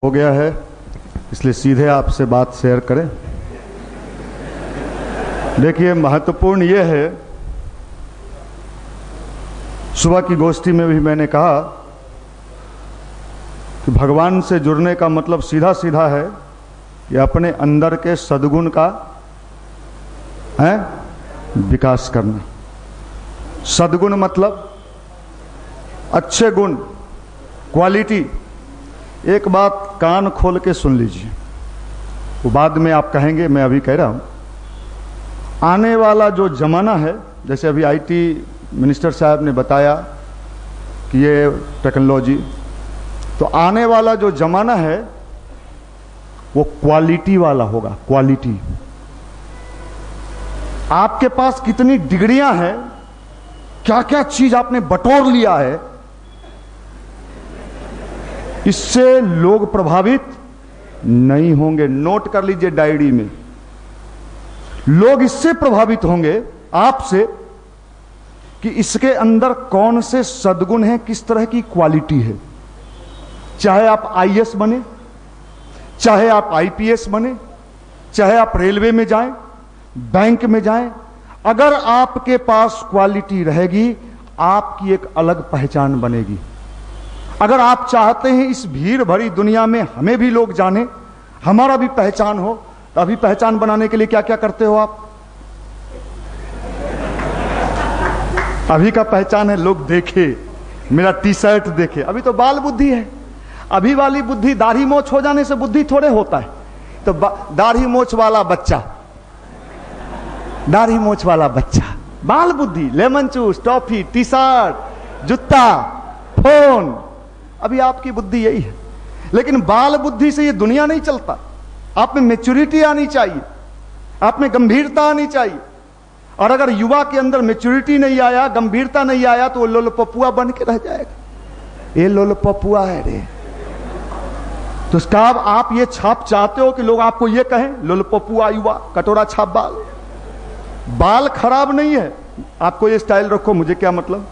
हो गया है, इसलिए सीधे आपसे बात शेयर करें। देखिए, महत्वपूर्ण ये है, सुबह की गोष्ठी में भी मैंने कहा कि भगवान से जुड़ने का मतलब सीधा सीधा है कि अपने अंदर के सद्गुण का है विकास करना। सद्गुण मतलब अच्छे गुण, क्वालिटी। एक बात कान खोल के सुन लीजिए, वो बाद में आप कहेंगे, मैं अभी कह रहा हूं। आने वाला जो जमाना है, जैसे अभी आईटी मिनिस्टर साहब ने बताया कि ये टेक्नोलॉजी, तो आने वाला जो जमाना है वो क्वालिटी वाला होगा। क्वालिटी। आपके पास कितनी डिग्रियां हैं, क्या क्या चीज आपने बटोर लिया है, इससे लोग प्रभावित नहीं होंगे। नोट कर लीजिए डायरी में। लोग इससे प्रभावित होंगे आपसे कि इसके अंदर कौन से सद्गुण हैं, किस तरह की क्वालिटी है। चाहे आप आईएएस बने, चाहे आप आईपीएस बने, चाहे आप रेलवे में जाएं, बैंक में जाएं, अगर आपके पास क्वालिटी रहेगी, आपकी एक अलग पहचान बनेगी। अगर आप चाहते हैं इस भीड़ भरी दुनिया में हमें भी लोग जाने, हमारा भी पहचान हो, तो अभी पहचान बनाने के लिए क्या क्या करते हो आप? अभी का पहचान है लोग देखे, मेरा टी शर्ट देखे। अभी तो बाल बुद्धि है। अभी वाली बुद्धि, दाढ़ी मोछ हो जाने से बुद्धि थोड़े होता है। तो दाढ़ी मोछ वाला बच्चा, दाढ़ी मोछ वाला बच्चा, बाल बुद्धि, lemon juice, toffee, T shirt, जूता, फोन। अभी आपकी बुद्धि यही है। लेकिन बाल बुद्धि से ये दुनिया नहीं चलता। आप में मैच्योरिटी आनी चाहिए, आप में गंभीरता आनी चाहिए। और अगर युवा के अंदर मैच्योरिटी नहीं आया, गंभीरता नहीं आया, तो वो लोलपपुआ बन के रह जाएगा। ये लोलपपुआ है रे। तो उसका आप ये छाप चाहते हो कि लोग आपको ये कहें, लोलपपुआ युवा, कटोरा छाप बाल। बाल खराब नहीं है, आपको ये स्टाइल रखो, मुझे क्या मतलब।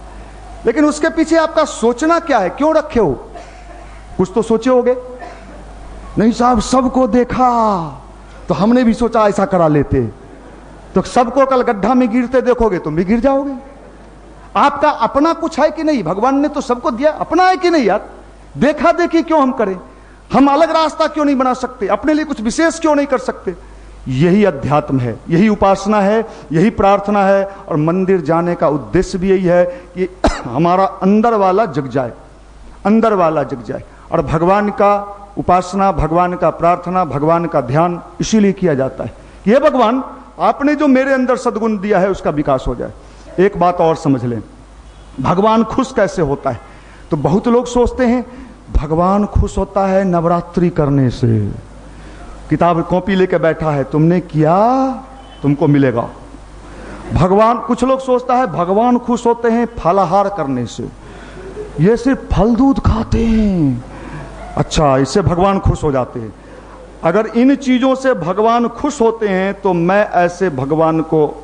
लेकिन उसके पीछे आपका सोचना क्या है, क्यों रखे हो? कुछ तो सोचे होगे। नहीं साहब, सबको देखा तो हमने भी सोचा ऐसा करा लेते। तो सबको कल गड्ढा में गिरते देखोगे, तुम भी गिर जाओगे। आपका अपना कुछ है कि नहीं? भगवान ने तो सबको दिया, अपना है कि नहीं यार? देखा देखी क्यों हम करें? हम अलग रास्ता क्यों नहीं बना सकते? अपने लिए कुछ विशेष क्यों नहीं कर सकते? यही अध्यात्म है, यही उपासना है, यही प्रार्थना है। और मंदिर जाने का उद्देश्य भी यही है कि हमारा अंदर वाला जग जाए, अंदर वाला जग जाए। और भगवान का उपासना, भगवान का प्रार्थना, भगवान का ध्यान इसीलिए किया जाता है कि हे भगवान, आपने जो मेरे अंदर सद्गुण दिया है उसका विकास हो जाए। एक बात और समझ लें, भगवान खुश कैसे होता है? तो बहुत लोग सोचते हैं भगवान खुश होता है नवरात्रि करने से। किताब कॉपी लेके बैठा है, तुमने किया तुमको मिलेगा। भगवान, कुछ लोग सोचता है भगवान खुश होते हैं फलाहार करने से, ये सिर्फ फल दूध खाते हैं, अच्छा इससे भगवान खुश हो जाते हैं। अगर इन चीजों से भगवान खुश होते हैं तो मैं ऐसे भगवान को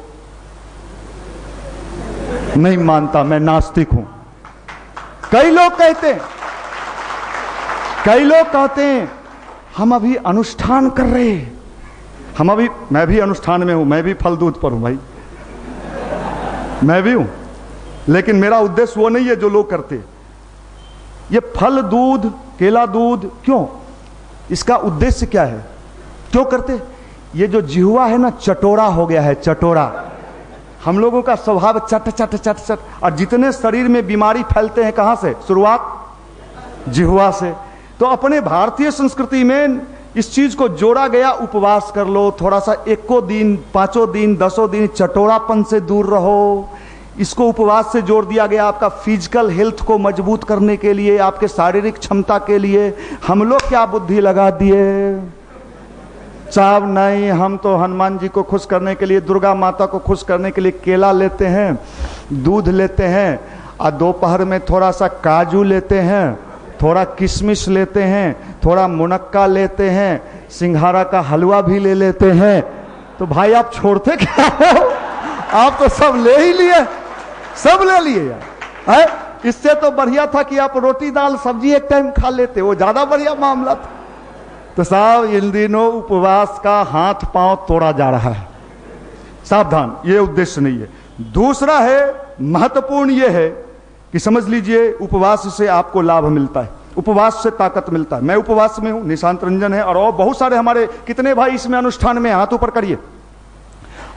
नहीं मानता, मैं नास्तिक हूं। कई लोग कहते हैं हम अभी अनुष्ठान कर रहे हैं, मैं भी अनुष्ठान में हूं, मैं भी फल दूध पर हूं भाई, मैं भी हूं। लेकिन मेरा उद्देश्य वो नहीं है जो लोग करते। ये फल दूध, केला दूध क्यों? इसका उद्देश्य क्या है, क्यों करते? ये जो जिह्वा है ना, चटोरा हो गया है, चटोरा। हम लोगों का स्वभाव चट चट चट चट। और जितने शरीर में बीमारी फैलते हैं कहां से? शुरुआत जिह्वा से। तो अपने भारतीय संस्कृति में इस चीज को जोड़ा गया, उपवास कर लो, थोड़ा सा 1 दिन, 5 दिन, 10 दिन चटोरापन से दूर रहो। इसको उपवास से जोड़ दिया गया आपका फिजिकल हेल्थ को मजबूत करने के लिए, आपके शारीरिक क्षमता के लिए। हम लोग क्या बुद्धि लगा दिए साहब, नहीं हम तो हनुमान जी को खुश करने के लिए, दुर्गा माता को खुश करने के लिए केला लेते हैं, दूध लेते हैं, और दोपहर में थोड़ा सा काजू लेते हैं, थोड़ा किशमिश लेते हैं, थोड़ा मुनक्का लेते हैं, सिंघारा का हलवा भी ले लेते हैं। तो भाई आप छोड़ते क्या हो? आप तो सब ले ही लिए, सब ले लिए यार है? इससे तो बढ़िया था कि आप रोटी दाल सब्जी एक टाइम खा लेते, वो ज्यादा बढ़िया मामला था। तो साहब इन दिनों उपवास का हाथ पांव तोड़ा जा रहा है, सावधान, ये उद्देश्य नहीं है। दूसरा है, महत्वपूर्ण ये है कि समझ लीजिए उपवास से आपको लाभ मिलता है, उपवास से ताकत मिलता है। मैं उपवास में हूं, निशांत रंजन है और बहुत सारे हमारे, कितने भाई इसमें अनुष्ठान में, हाथ ऊपर करिए।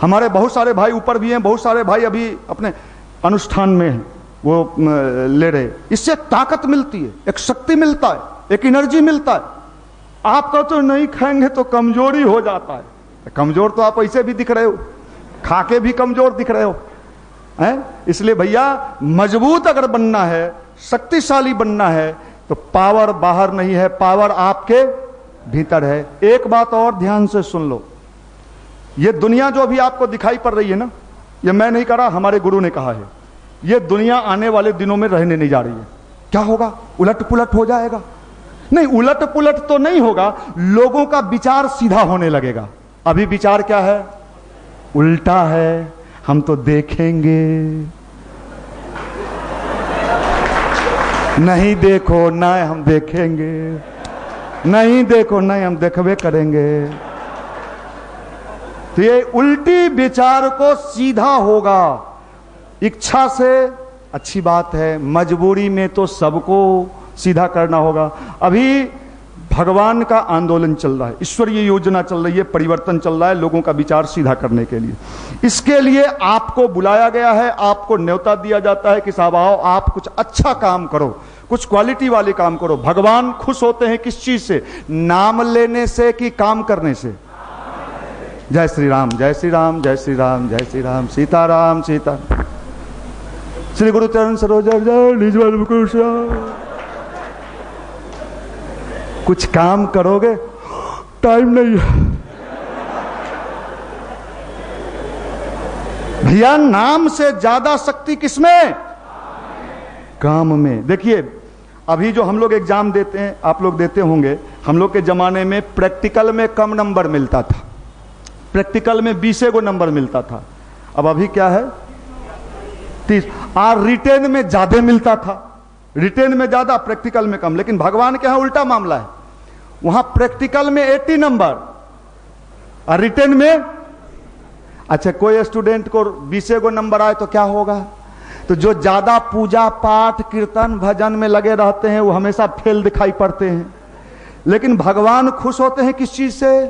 हमारे बहुत सारे भाई ऊपर भी हैं, बहुत सारे भाई अभी अपने अनुष्ठान में हैं, वो ले रहे। इससे ताकत मिलती है, एक शक्ति मिलता है, एक एनर्जी मिलता है। आपका तो नहीं खाएंगे तो कमजोरी हो जाता है। कमजोर तो आप ऐसे भी दिख रहे हो, खाके भी कमजोर दिख रहे हो हैं? इसलिए भैया मजबूत अगर बनना है, शक्तिशाली बनना है, तो पावर बाहर नहीं है, पावर आपके भीतर है। एक बात और ध्यान से सुन लो, ये दुनिया जो अभी आपको दिखाई पड़ रही है ना, ये मैं नहीं कह रहा, हमारे गुरु ने कहा है, ये दुनिया आने वाले दिनों में रहने नहीं जा रही है। क्या होगा? उलट पुलट हो जाएगा। नहीं, उलट पुलट तो नहीं होगा, लोगों का विचार सीधा होने लगेगा। अभी विचार क्या है? उल्टा है। हम तो देखेंगे, नहीं देखो ना हम देखेंगे, नहीं देखो ना हम देखबे करेंगे। तो ये उल्टी विचार को सीधा होगा। इच्छा से अच्छी बात है, मजबूरी में तो सबको सीधा करना होगा। अभी भगवान का आंदोलन चल रहा है, ईश्वरीय योजना चल रही है, परिवर्तन चल रहा है लोगों का विचार सीधा करने के लिए। इसके लिए आपको बुलाया गया है, आपको न्योता दिया जाता है कि साहब आओ, आप कुछ अच्छा काम करो, कुछ क्वालिटी वाले काम करो। भगवान खुश होते हैं किस चीज से? नाम लेने से कि काम करने से? जय श्री राम, जय श्री राम, जय श्री राम, जय श्री राम, सीताराम सीता। श्री गुरु चरण सरोज कुछ काम करोगे, टाइम नहीं है भैया। नाम से ज्यादा शक्ति किसमें? काम में। देखिए अभी जो हम लोग एग्जाम देते हैं, आप लोग देते होंगे, हम लोग के जमाने में प्रैक्टिकल में कम नंबर मिलता था, प्रैक्टिकल में 20 गो नंबर मिलता था। अब अभी क्या है? 30। और रिटेन में ज्यादा मिलता था, रिटेन में ज्यादा, प्रैक्टिकल में कम। लेकिन भगवान के यहां उल्टा मामला है, वहां प्रैक्टिकल में 80 नंबर और रिटेन में। अच्छा, कोई स्टूडेंट को 20 गो नंबर आए तो क्या होगा? तो जो ज्यादा पूजा पाठ कीर्तन भजन में लगे रहते हैं वो हमेशा फेल दिखाई पड़ते हैं। लेकिन भगवान खुश होते हैं किस चीज से?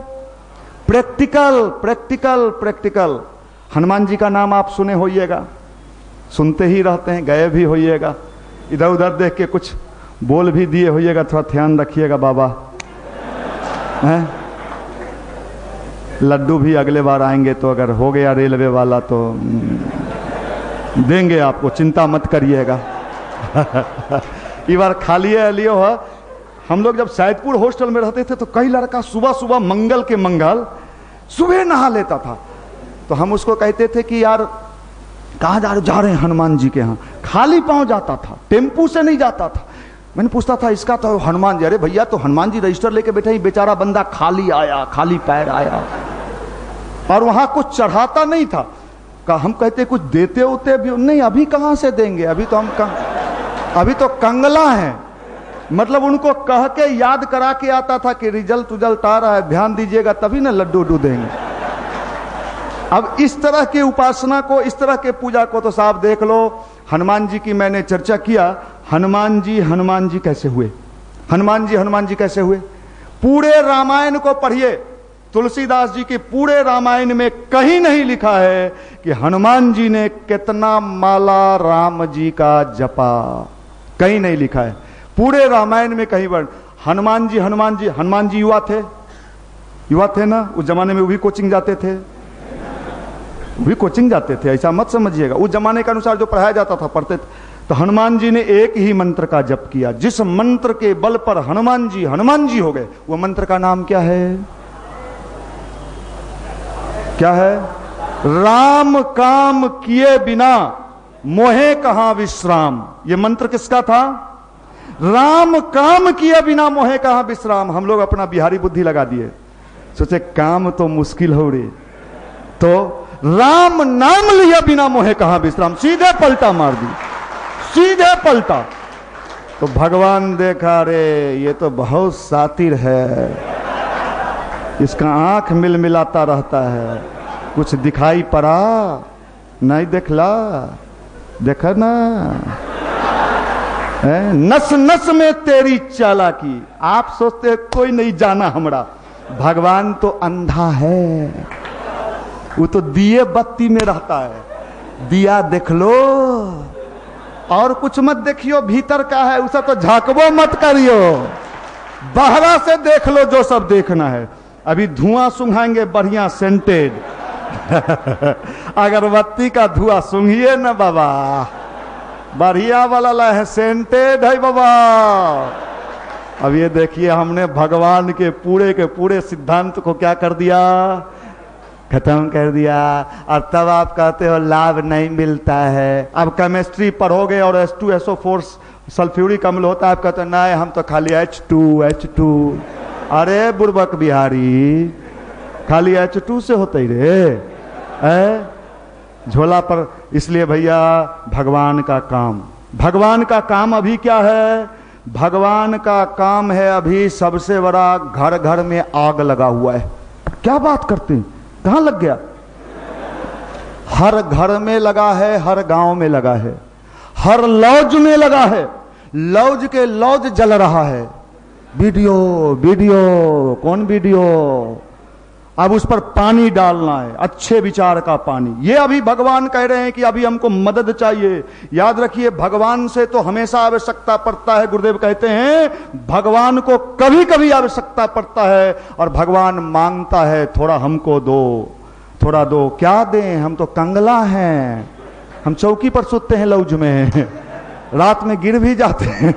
Practical, practical, practical. Hanuman ji का नाम आप सुने होइएगा, सुनते ही रहते हैं, गए भी होइएगा, इधर उधर देख के कुछ बोल भी दिए होइएगा, थोड़ा ध्यान रखिएगा बाबा हैं? लड्डू भी अगले बार आएंगे तो अगर हो गया रेलवे वाला तो देंगे आपको, चिंता मत करिएगा। ये बार खाली है लियो है। हम लोग जब सैदपुर हॉस्टल में रहते थे तो कई लड़का सुबह सुबह मंगल के मंगल सुबह नहा लेता था, तो हम उसको कहते थे कि यार कहाँ जा रहे हैं? हनुमान जी के यहाँ। खाली पांव जाता था, टेम्पू से नहीं जाता था। मैंने पूछता था इसका तो हनुमान जी। अरे भैया तो हनुमान जी रजिस्टर लेके बैठे ही, बेचारा बंदा खाली आया, खाली पैर आया और वहां कुछ चढ़ाता नहीं था। हम कहते कुछ देते होते भी नहीं, अभी कहां से देंगे, अभी तो हम अभी तो कंगला है। मतलब उनको कह के याद करा के आता था कि रिजल्ट उजल्ट आ रहा है, ध्यान दीजिएगा तभी ना लड्डू उड्डू देंगे। अब इस तरह की उपासना को, इस तरह के पूजा को तो साहब देख लो। हनुमान जी की मैंने चर्चा किया, हनुमान जी कैसे हुए? हनुमान जी कैसे हुए? पूरे रामायण को पढ़िए, तुलसीदास जी के पूरे रामायण में कहीं नहीं लिखा है कि हनुमान जी ने कितना माला राम जी का जपा, कहीं नहीं लिखा है पूरे रामायण में कहीं वर्ण। हनुमान जी युवा थे ना उस जमाने में, वो भी कोचिंग जाते थे, ऐसा मत समझिएगा। उस जमाने के अनुसार जो पढ़ाया जाता था पढ़ते थे। तो हनुमान जी ने एक ही मंत्र का जप किया, जिस मंत्र के बल पर हनुमान जी हो गए, वो मंत्र का नाम क्या है? क्या है? राम काम किए बिना मोहे कहां विश्राम। ये मंत्र किसका था? राम काम किए बिना मोहे कहां विश्राम। हम लोग अपना बिहारी बुद्धि लगा दिए, सोचे काम तो मुश्किल हो रही, तो राम नाम लिया बिना मोहे कहां विश्राम, सीधे पलटा मार दी, सीधे पलटा। तो भगवान देखा, रे ये तो बहुत सातिर है, इसका आंख मिलमिलाता रहता है, कुछ दिखाई पड़ा नहीं, देखला देखा ना, नस नस में तेरी चालाकी। आप सोचते हैं कोई नहीं जाना हमरा, भगवान तो अंधा है, वो तो दिए बत्ती में रहता है। दिया देख लो और कुछ मत देखियो, भीतर का है उसे तो झांकबो मत करियो, बाहरा से देख लो जो सब देखना है। अभी धुआं सुंघाएंगे बढ़िया सेंटेड अगरबत्ती का धुआं सूंघिए ना बाबा, बढ़िया वाला है, सेंटेड है बाबा। अब ये देखिए हमने भगवान के पूरे सिद्धांत को क्या कर दिया, खत्म कर दिया। और तब आप कहते हो लाभ नहीं मिलता है। अब केमिस्ट्री पढ़ोगे और H2SO4 सल्फ्यूरिक अम्ल होता है, आप कहते हो नहीं हम तो खाली H2। अरे बुर्बक बिहारी, खाली H2 से होते ही रे झोला पर। इसलिए भैया भगवान का काम अभी क्या है, भगवान का काम है अभी सबसे बड़ा घर घर में आग लगा हुआ है। क्या बात करते हैं, कहां लग गया? हर घर में लगा है, हर गांव में लगा है, हर लॉज में लगा है, लॉज के लॉज जल रहा है। वीडियो कौन वीडियो, अब उस पर पानी डालना है, अच्छे विचार का पानी। ये अभी भगवान कह रहे हैं कि अभी हमको मदद चाहिए। याद रखिए भगवान से तो हमेशा आवश्यकता पड़ता है। गुरुदेव कहते हैं भगवान को कभी कभी आवश्यकता पड़ता है और भगवान मांगता है थोड़ा हमको दो, थोड़ा दो। क्या दें, हम तो कंगला हैं, हम चौकी पर सोते हैं लौज में, रात में गिर भी जाते हैं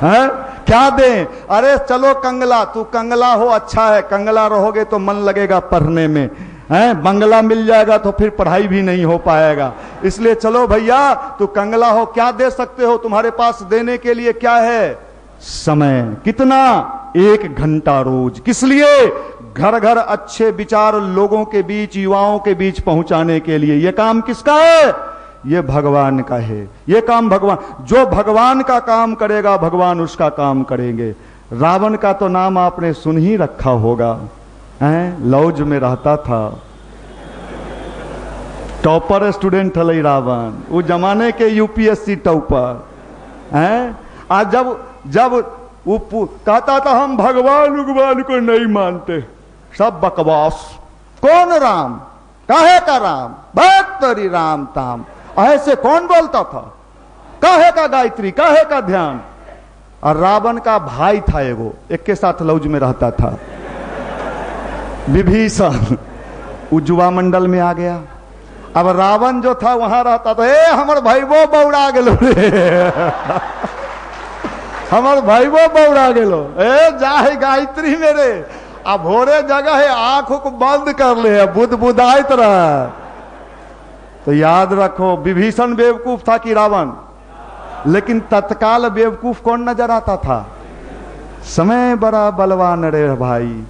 हैं? क्या दें? अरे चलो कंगला, तू कंगला हो अच्छा है, कंगला रहोगे तो मन लगेगा पढ़ने में, हैं? बंगला मिल जाएगा तो फिर पढ़ाई भी नहीं हो पाएगा। इसलिए चलो भैया तू कंगला हो, क्या दे सकते हो? तुम्हारे पास देने के लिए क्या है? समय। कितना? 1 घंटा रोज। किस लिए? घर घर अच्छे विचार लोगों के बीच, युवाओं के बीच पहुंचाने के लिए। यह काम किसका है? ये भगवान का है। ये काम भगवान, जो भगवान का काम करेगा भगवान उसका काम करेंगे। रावण का तो नाम आपने सुन ही रखा होगा, हैं? लॉज में रहता था, टॉपर स्टूडेंट है रावण, वो जमाने के यूपीएससी टॉपर हैं। आज जब वो कहता था हम भगवान को नहीं मानते, सब बकवास। कौन राम? काहे का राम? भक्तरी राम ताम, ऐसे कौन बोलता था? काहे का गायत्री, काहे का ध्यान? और रावण का भाई था एगो, एक के साथ लौज में रहता था, विभीषण। उज्जुआ मंडल में आ गया। अब रावण जो था वहां रहता था, ए हमर भाई वो बौड़ा गेलो रे हमर भाई वो बौड़ा गेलो, ए जाहे गायत्री मेरे। अब भोरे जगह है, आंखों को बंद कर ले, बुध बुधाइत रहा। तो याद रखो विभीषण बेवकूफ था कि रावण? लेकिन तत्काल बेवकूफ कौन नजर आता था? समय बड़ा बलवान रे भाई,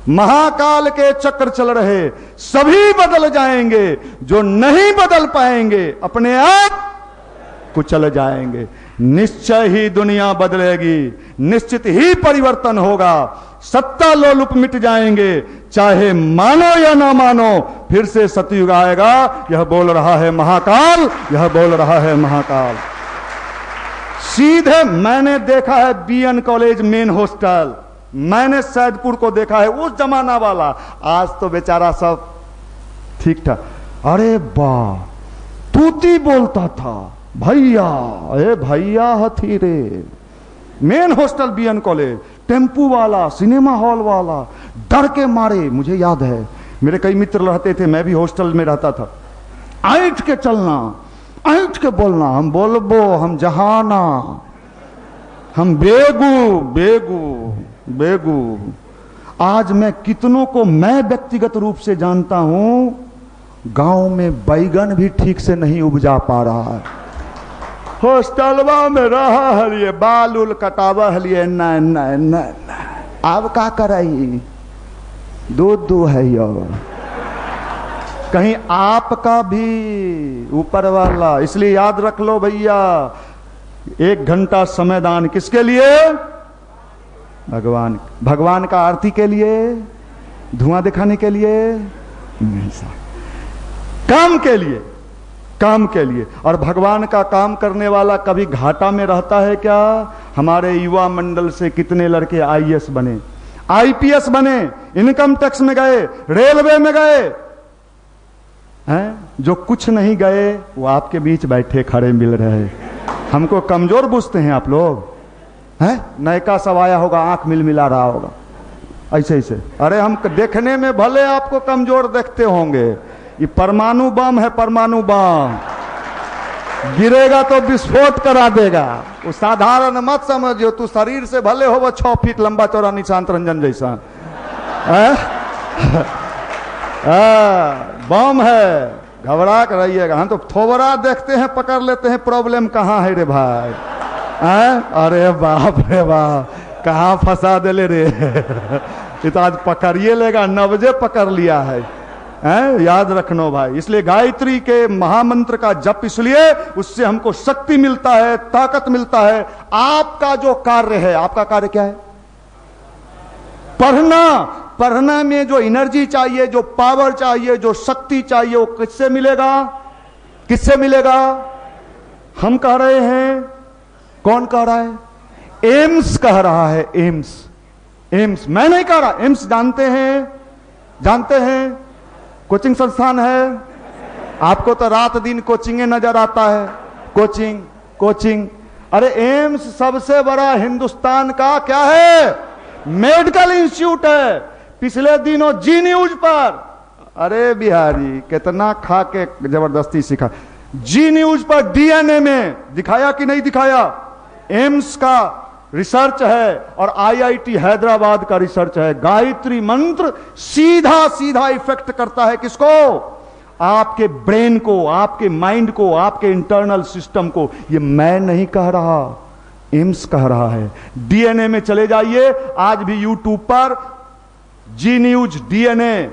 महाकाल के चक्र चल रहे, सभी बदल जाएंगे, जो नहीं बदल पाएंगे अपने आप कुचल जाएंगे। निश्चय ही दुनिया बदलेगी, निश्चित ही परिवर्तन होगा, सत्ता लोलुप मिट जाएंगे, चाहे मानो या ना मानो, फिर से सतयुग आएगा। यह बोल रहा है महाकाल, यह बोल रहा है महाकाल। सीधे मैंने देखा है बीएन कॉलेज मेन हॉस्टल, मैंने सैदपुर को देखा है, उस जमाना वाला। आज तो बेचारा सब ठीक ठाक। अरे वाह, तूती बोलता था भैया, ए भैया हथी रे। मेन हॉस्टल बीएन कॉलेज, टेम्पू वाला, सिनेमा हॉल वाला, डर के मारे। मुझे याद है मेरे कई मित्र रहते थे, मैं भी हॉस्टल में रहता था। ऐंठ के चलना, ऐंठ के बोलना, हम बोलबो, हम जहाना, हम बेगू बेगू बेगू। आज मैं कितनों को मैं व्यक्तिगत रूप से जानता हूं, गांव में बैगन भी ठीक से नहीं उपजा पा रहा है। हॉस्टलवा में रहा हलिए, बाल उल कटावा हलिए, न अब का कराई, दूध है यो। कहीं आपका भी ऊपर वाला। इसलिए याद रख लो भैया, 1 घंटा समय दान किसके लिए? भगवान का आरती के लिए, धुआं दिखाने के लिए नहीं साहब, काम के लिए, काम के लिए। और भगवान का काम करने वाला कभी घाटा में रहता है क्या? हमारे युवा मंडल से कितने लड़के आईएएस बने, आईपीएस बने, इनकम टैक्स में गए, रेलवे में गए हैं। जो कुछ नहीं गए वो आपके बीच बैठे खड़े मिल रहे। हमको कमजोर बुझते हैं आप लोग हैं? नयका सब आया होगा, आंख मिला रहा होगा ऐसे ऐसे। अरे हम देखने में भले आपको कमजोर देखते होंगे, ये परमाणु बम है, परमाणु बम गिरेगा तो विस्फोट करा देगा। वो साधारण मत समझियो, तू शरीर से भले हो वो 6 फीट लंबा चौड़ा निशांत रंजन जैसा बम है, घबरा कर रहिएगा। हम तो थोबरा देखते हैं, पकड़ लेते हैं प्रॉब्लम कहाँ है रे भाई। अरे बाप रे बाप, कहाँ फंसा दे रे ये तो आज पकड़िए लेगा, 9 बजे पकड़ लिया है। याद रखनो भाई। इसलिए गायत्री के महामंत्र का जप, इसलिए उससे हमको शक्ति मिलता है, ताकत मिलता है। आपका जो कार्य है, आपका कार्य क्या है? पढ़ना। पढ़ना में जो एनर्जी चाहिए, जो पावर चाहिए, जो शक्ति चाहिए, वो किससे मिलेगा? किससे मिलेगा? हम कह रहे हैं, कौन कह रहा है? एम्स कह रहा है। एम्स, एम्स मैं नहीं कह रहा। एम्स जानते हैं? जानते हैं? कोचिंग संस्थान है। आपको तो रात दिन कोचिंग नजर आता है, कोचिंग कोचिंग। अरे एम्स सबसे बड़ा हिंदुस्तान का क्या है? मेडिकल इंस्टीट्यूट है। पिछले दिनों जी न्यूज पर, अरे बिहारी कितना खा के जबरदस्ती सिखा, जी न्यूज पर डीएनए में दिखाया कि नहीं दिखाया? एम्स का रिसर्च है और आईआईटी हैदराबाद का रिसर्च है। गायत्री मंत्र सीधा सीधा इफेक्ट करता है किसको? आपके ब्रेन को, आपके माइंड को, आपके इंटरनल सिस्टम को। ये मैं नहीं कह रहा, एम्स कह रहा है। डीएनए में चले जाइए, आज भी यूट्यूब पर जी न्यूज डीएनए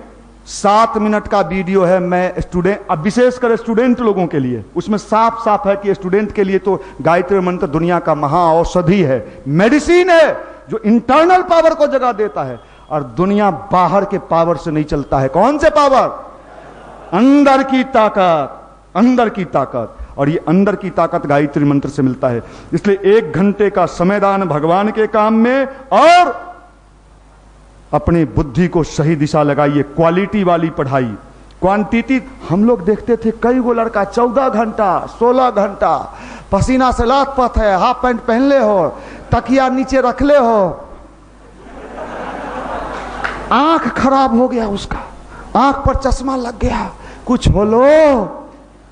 7 मिनट का वीडियो है। मैं स्टूडेंट, अब विशेषकर स्टूडेंट लोगों के लिए, उसमें साफ साफ है कि स्टूडेंट के लिए तो गायत्री मंत्र दुनिया का महाऔषधि है, मेडिसिन है, जो इंटरनल पावर को जगा देता है। और दुनिया बाहर के पावर से नहीं चलता है। कौन से पावर? अंदर की ताकत, अंदर की ताकत। और ये अंदर की ताकत गायत्री मंत्र से मिलता है। इसलिए 1 घंटे का समयदान भगवान के काम में, और अपनी बुद्धि को सही दिशा लगाइए। क्वालिटी वाली पढ़ाई, क्वांटिटी। हम लोग देखते थे कई गो लड़का 14 घंटा 16 घंटा पसीना से लथपथ है, हाफ पैंट पहन ले हो, तकिया नीचे रख ले हो, आंख खराब हो गया उसका, आंख पर चश्मा लग गया, कुछ होलो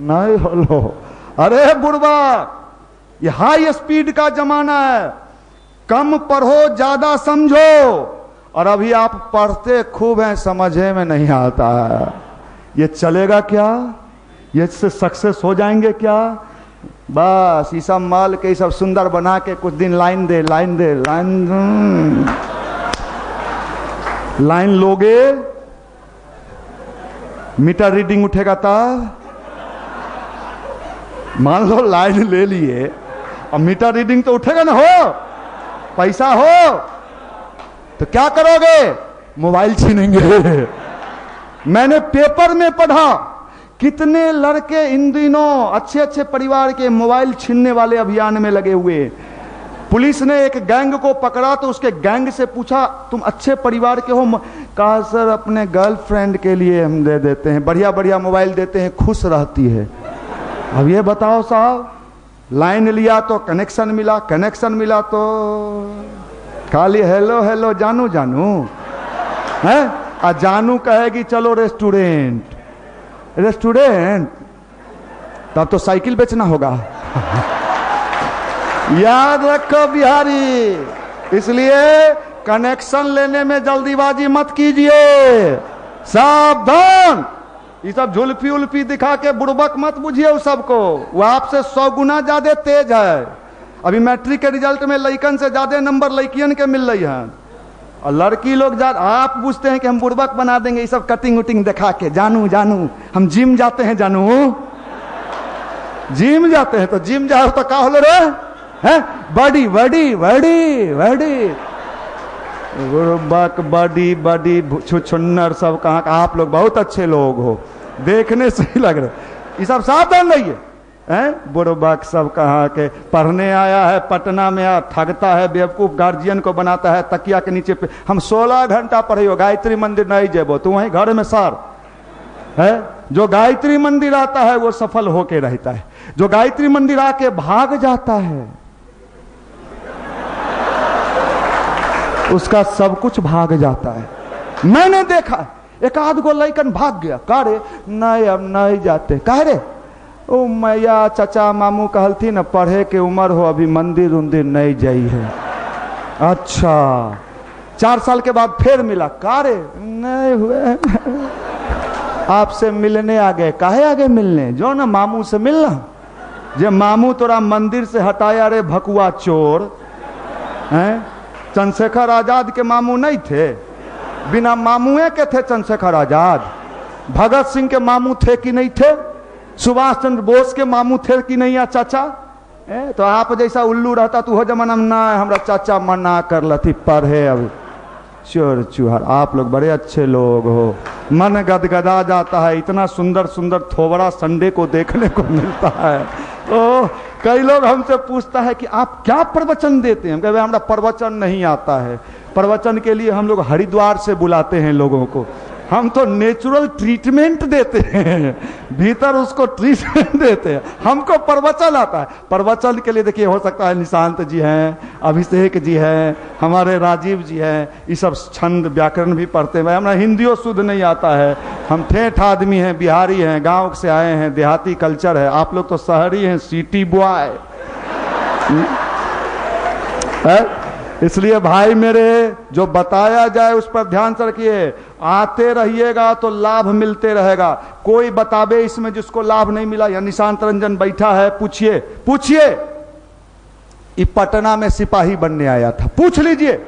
नहीं होलो। अरे बुढ़वा, ये हाई स्पीड का जमाना है, कम पढ़ो ज्यादा समझो। और अभी आप पढ़ते खूब हैं, समझे में नहीं आता है। ये चलेगा क्या? ये से सक्सेस हो जाएंगे क्या? बस ये सब माल के, सब सुंदर बना के कुछ दिन लाइन दे, लाइन दे, लाइन लाइन लोगे, मीटर रीडिंग उठेगा तब। मान लो लाइन ले लिए और मीटर रीडिंग तो उठेगा ना, हो पैसा हो तो क्या करोगे? मोबाइल छीनेंगे। मैंने पेपर में पढ़ा, कितने लड़के इन दिनों अच्छे अच्छे परिवार के मोबाइल छीनने वाले अभियान में लगे हुए। पुलिस ने एक गैंग को पकड़ा तो उसके गैंग से पूछा, तुम अच्छे परिवार के हो? कहा सर अपने गर्लफ्रेंड के लिए हम दे देते हैं, बढ़िया बढ़िया मोबाइल देते हैं, खुश रहती है। अब ये बताओ साहब, लाइन लिया तो कनेक्शन मिला, कनेक्शन मिला तो खाली हेलो हेलो जानू जानू है। और जानू कहेगी चलो रेस्टोरेंट, रेस्टोरेंट, तब तो साइकिल बेचना होगा। याद रखो बिहारी, इसलिए कनेक्शन लेने में जल्दीबाजी मत कीजिए, सावधान। ये सब झुल्फी उल्फी दिखा के बुड़बक मत बुझिए उस सबको, वो आपसे 100 गुना ज्यादा तेज है। अभी मैट्रिक के रिजल्ट में लड़कन से ज्यादा नंबर लड़कियन के मिल रही हैं, और लड़की लोग आप पूछते हैं कि हम बुड़बक बना देंगे ये सब कटिंग उटिंग दिखा के। जानू जानू, हम जिम जाते हैं जानू, जिम जाते हैं तो जिम जाओ तो क्या होलो रे, है बड़ी बड़ी बड़ी बड़ी। गुरुबक बड़ी बड़ी छुछुन्नर सब कहाँ का। आप लोग बहुत अच्छे लोग हो, देखने से ही लग रहे। ये सब सावधान रहिए हैं। बुरबक सब कहाँ के, पढ़ने आया है पटना में, ठगता है, बेवकूफ गार्जियन को बनाता है, तकिया के नीचे पे। हम 16 घंटा पढ़े हो, गायत्री मंदिर नहीं जेबो तू वहीं घर में सार है। जो गायत्री मंदिर आता है वो सफल होके रहता है, जो गायत्री मंदिर आके भाग जाता है उसका सब कुछ भाग जाता है। मैंने देखा एक आध गो लइकन भाग गया, कह रे नहीं अब नहीं जाते, कह रे ओ मैया चाचा मामू कहलती न पढ़े के उम्र हो, अभी मंदिर उंदिर नहीं जाई है। अच्छा 4 साल के बाद फिर मिला, कह रे नहीं हुए आपसे मिलने आ गए। काहे आगे मिलने, जो ना मामू से मिलना। जे मामू तोरा मंदिर से हटाया रे भकुआ चोर हैं। चंद्रशेखर आजाद के मामू नहीं थे, बिना मामुए के थे चंद्रशेखर आजाद। भगत सिंह के मामू थे कि नहीं थे, सुभाष चंद्र बोस के मामू थे कि नहीं या चाचा। तो आप जैसा उल्लू रहता तो हो जमाना में ना हमारा चाचा मना कर लती पढ़े। अब चोर चूहर, आप लोग बड़े अच्छे लोग हो, मन गदगदा जाता है। इतना सुंदर सुंदर थोबड़ा संडे को देखने को मिलता है। तो कई लोग हमसे पूछता है कि आप क्या प्रवचन देते हैं। हम कहते हैं हमारा प्रवचन नहीं आता है। प्रवचन के लिए हम लोग हरिद्वार से बुलाते हैं लोगों को। हम तो नेचुरल ट्रीटमेंट देते हैं, भीतर उसको ट्रीटमेंट देते हैं। हमको प्रवचन आता है। प्रवचन के लिए देखिए हो सकता है निशांत जी हैं, अभिषेक जी हैं, हमारे राजीव जी हैं, ये सब छंद व्याकरण भी पढ़ते हैं। हमारा हिंदियों शुद्ध नहीं आता है, हम ठेठ आदमी हैं, बिहारी हैं, गांव से आए हैं, देहाती कल्चर है। आप लोग तो शहरी हैं, सिटी बॉय। इसलिए भाई मेरे, जो बताया जाए उस पर ध्यान से रखिए। आते रहिएगा तो लाभ मिलते रहेगा। कोई बतावे इसमें जिसको लाभ नहीं मिला। या निशांत रंजन बैठा है, पूछिए पूछिए, ये पटना में सिपाही बनने आया था, पूछ लीजिए।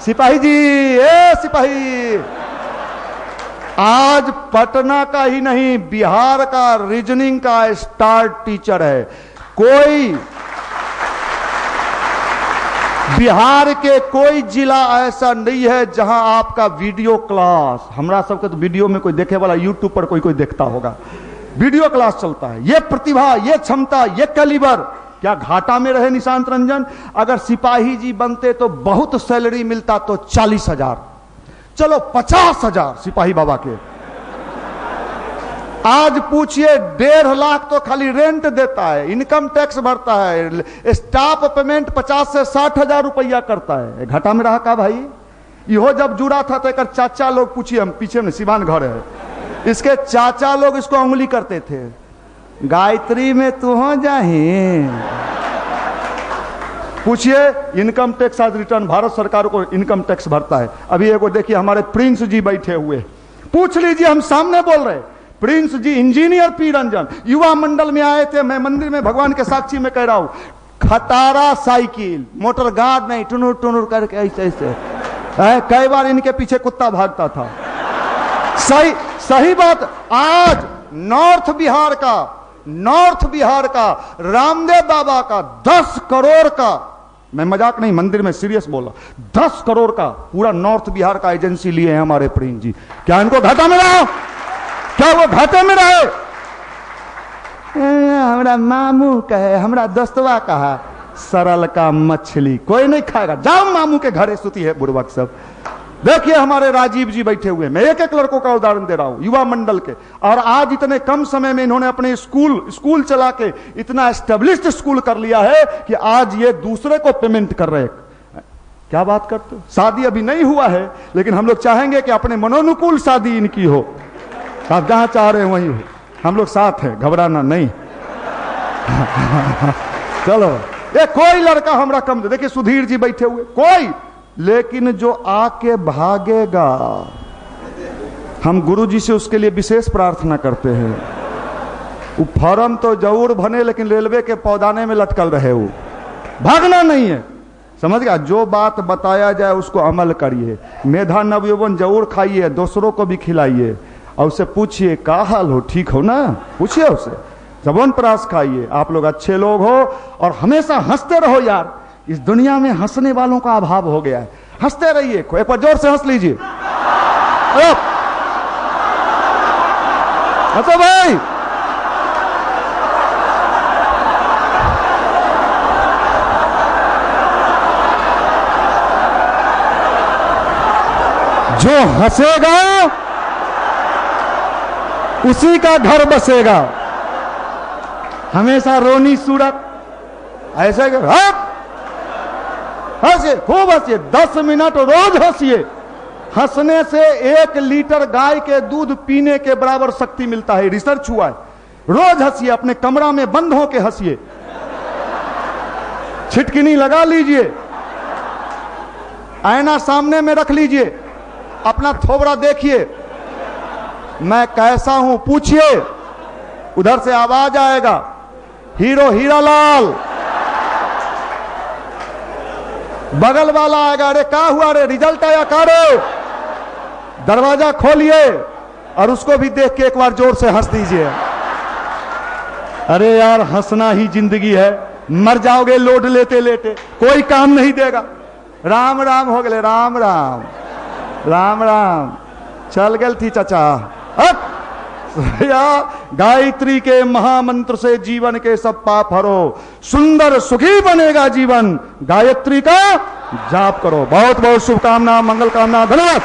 सिपाही जी, ए सिपाही, आज पटना का ही नहीं बिहार का रीजनिंग का स्टार टीचर है। कोई बिहार के कोई जिला ऐसा नहीं है जहां आपका वीडियो क्लास, हमरा सबके तो वीडियो में कोई देखे वाला, यूट्यूब पर कोई कोई देखता होगा, वीडियो क्लास चलता है। ये प्रतिभा, ये क्षमता, ये कैलिबर, क्या घाटा में रहे निशांत रंजन? अगर सिपाही जी बनते तो बहुत सैलरी मिलता, तो 40,000, चलो 50,000 सिपाही बाबा के। आज पूछिए 1.5 लाख तो खाली रेंट देता है, इनकम टैक्स भरता है, स्टाफ पेमेंट 50 से 60,000 रुपया करता है। घाटा में रहा का भाई? इहो जब जुड़ा था तो एक चाचा लोग, पूछिए, हम पीछे में सिवान घर है, इसके चाचा लोग इसको उंगली करते थे, गायत्री में तू हो जाही। पूछिए, इनकम टैक्स आज रिटर्न, भारत सरकार को इनकम टैक्स भरता है। अभी एगो देखिए हमारे प्रिंस जी बैठे हुए, पूछ लीजिए, हम सामने बोल रहे। प्रिंस जी, इंजीनियर पी रंजन, युवा मंडल में आए थे। मैं मंदिर में भगवान के साक्षी में कह रहा हूं, खटारा साइकिल, मोटर गार्ड नहीं, टुनुर टुनुर करके ऐसे ऐसे। कई बार इनके पीछे कुत्ता भागता था। सही बात। आज नॉर्थ बिहार का रामदेव बाबा का 10 करोड़ का, मैं मजाक नहीं, मंदिर में सीरियस बोला, 10 करोड़ का पूरा नॉर्थ बिहार का एजेंसी लिए हैं हमारे प्रिंस जी। क्या इनको घाटा में रहा? क्या वो घाटे में रहे? हमारा मामू कहे, हमारा दोस्तवा कहा, सरल का मछली कोई नहीं खाएगा, जाओ मामू के घरे सुती है बुड़बक सब। देखिए हमारे राजीव जी बैठे हुए, मैं एक एक लड़कों का उदाहरण दे रहा हूं, युवा मंडल के। और आज इतने कम समय में इन्होंने अपने स्कूल चला के इतना एस्टेब्लिश्ड स्कूल कर लिया है कि आज ये दूसरे को पेमेंट कर रहे हैं। क्या बात करते हो? शादी अभी नहीं हुआ है, लेकिन हम लोग चाहेंगे कि अपने मनोनुकूल शादी इनकी हो। आप जहां चाह रहे हैं वहीं हो, हम लोग साथ हैं, घबराना नहीं। चलो, ये कोई लड़का हमरा कम दे। देखिए सुधीर जी बैठे हुए, कोई, लेकिन जो आके भागेगा, हम गुरु जी से उसके लिए विशेष प्रार्थना करते हैं। वो फॉर्म तो जरूर बने, लेकिन रेलवे के पौधाने में लटकल रहे, वो भागना नहीं है, समझ गया? जो बात बताया जाए उसको अमल करिए। मेधा नवयौवन जरूर खाइए, दूसरों को भी खिलाइए, और उससे पूछिए का हाल हो, ठीक हो ना, पूछिए उससे, जबन प्रास खाइए। आप लोग अच्छे लोग हो और हमेशा हंसते रहो यार। इस दुनिया में हंसने वालों का अभाव हो गया है। हंसते रहिए, एक बार जोर से हंस लीजिए। हंसो भाई। जो हंसेगा उसी का घर बसेगा। हमेशा रोनी सूरत ऐसे हंसिए, खूब हंसिए, 10 मिनट रोज हंसिए। हंसने से 1 लीटर गाय के दूध पीने के बराबर शक्ति मिलता है, रिसर्च हुआ है। रोज हंसिए, अपने कमरा में बंद होके हंसिए, छिटकिनी लगा लीजिए, आईना सामने में रख लीजिए, अपना थोबड़ा देखिए, मैं कैसा हूं पूछिए, उधर से आवाज आएगा, हीरो हीरालाल। बगल वाला आएगा, अरे क्या हुआ रे, रिजल्ट आया कारो। दरवाजा खोलिए और उसको भी देख के एक बार जोर से हंस दीजिए। अरे यार, हंसना ही जिंदगी है, मर जाओगे लोड लेते लेते, कोई काम नहीं देगा। राम राम हो गए, राम राम राम राम, चल गल थी चाचा। गायत्री के महामंत्र से जीवन के सब पाप हरो, सुंदर सुखी बनेगा जीवन। गायत्री का जाप करो। बहुत बहुत शुभकामना, मंगल कामना, धन्यवाद।